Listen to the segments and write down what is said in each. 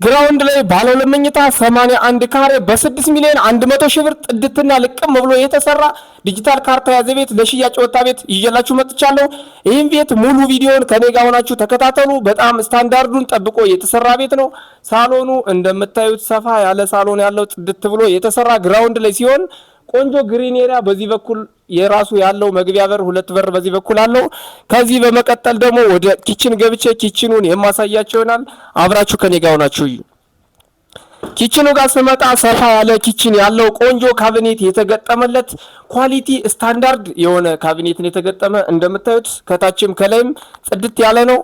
ግራውንድ ላይ ባለ ሁለት መኝታ 81 ካሬ በ6 ሚሊዮን 100 ሺህ ብር ጥድትና ልቅም ብሎ የተሰራ ዲጂታል ካርታ ያዘ ቤት ለሽያጭ ወጣ ቤት ይዤላችሁ መጥቻለሁ። ይህን ቤት ሙሉ ቪዲዮን ከኔ ጋር ሆናችሁ ተከታተሉ። በጣም ስታንዳርዱን ጠብቆ የተሰራ ቤት ነው። ሳሎኑ እንደምታዩት ሰፋ ያለ ሳሎን ያለው ጥድት ብሎ የተሰራ ግራውንድ ላይ ሲሆን ቆንጆ ግሪን ኤሪያ በዚህ በኩል የራሱ ያለው መግቢያ በር ሁለት በር በዚህ በኩል አለው። ከዚህ በመቀጠል ደግሞ ወደ ኪችን ገብቼ ኪችኑን የማሳያችሁ ይሆናል። አብራችሁ ከኔ ጋር ሆናችሁ እዩ። ኪችኑ ጋር ስመጣ ሰፋ ያለ ኪችን ያለው ቆንጆ ካቢኔት የተገጠመለት ኳሊቲ ስታንዳርድ የሆነ ካቢኔት ነው የተገጠመ። እንደምታዩት ከታችም ከላይም ጽድት ያለ ነው።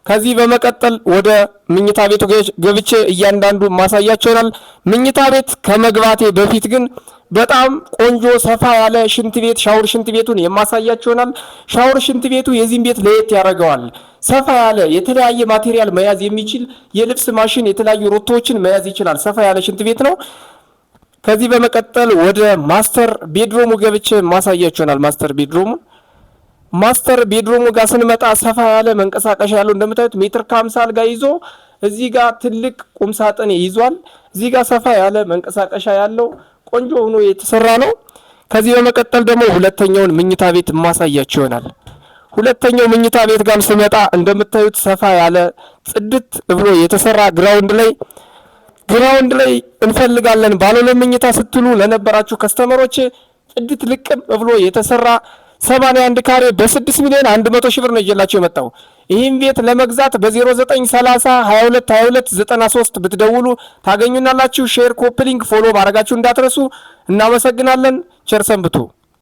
ከዚህ በመቀጠል ወደ ምኝታ ቤቱ ገብቼ እያንዳንዱ ማሳያችሁ ይሆናል። ምኝታ ቤት ከመግባቴ በፊት ግን በጣም ቆንጆ ሰፋ ያለ ሽንት ቤት ሻወር ሽንት ቤቱን የማሳያችሁ ይሆናል። ሻወር ሽንት ቤቱ የዚህን ቤት ለየት ያደርገዋል። ሰፋ ያለ የተለያየ ማቴሪያል መያዝ የሚችል የልብስ ማሽን የተለያዩ ሮቶዎችን መያዝ ይችላል። ሰፋ ያለ ሽንት ቤት ነው። ከዚህ በመቀጠል ወደ ማስተር ቤድሮሙ ገብቼ ማሳያችሁ ይሆናል። ማስተር ቤድሮሙ ጋር ስንመጣ ሰፋ ያለ መንቀሳቀሻ ያለው እንደምታዩት ሜትር ከ50 አልጋ ይዞ እዚህ ጋር ትልቅ ቁም ሳጥን ይዟል። እዚህ ጋር ሰፋ ያለ መንቀሳቀሻ ያለው ቆንጆ ሆኖ የተሰራ ነው። ከዚህ በመቀጠል ደግሞ ሁለተኛውን ምኝታ ቤት ማሳያችሁ ይሆናል። ሁለተኛው ምኝታ ቤት ጋር ስመጣ እንደምታዩት ሰፋ ያለ ጽድት ብሎ የተሰራ ግራውንድ ላይ እንፈልጋለን ባለ ሁለት መኝታ ስትሉ ለነበራችሁ ከስተመሮች ጽድት ልቅም ብሎ የተሰራ 81 ካሬ በ6 ሚሊዮን 100 ሺህ ብር ነው ይዤላችሁ የመጣው። ይህን ቤት ለመግዛት በ0930 22 22 93 ብትደውሉ ታገኙናላችሁ። ሼር፣ ኮፕሊንግ፣ ፎሎ ማድረጋችሁ እንዳትረሱ። እናመሰግናለን። ቸር ሰንብቱ።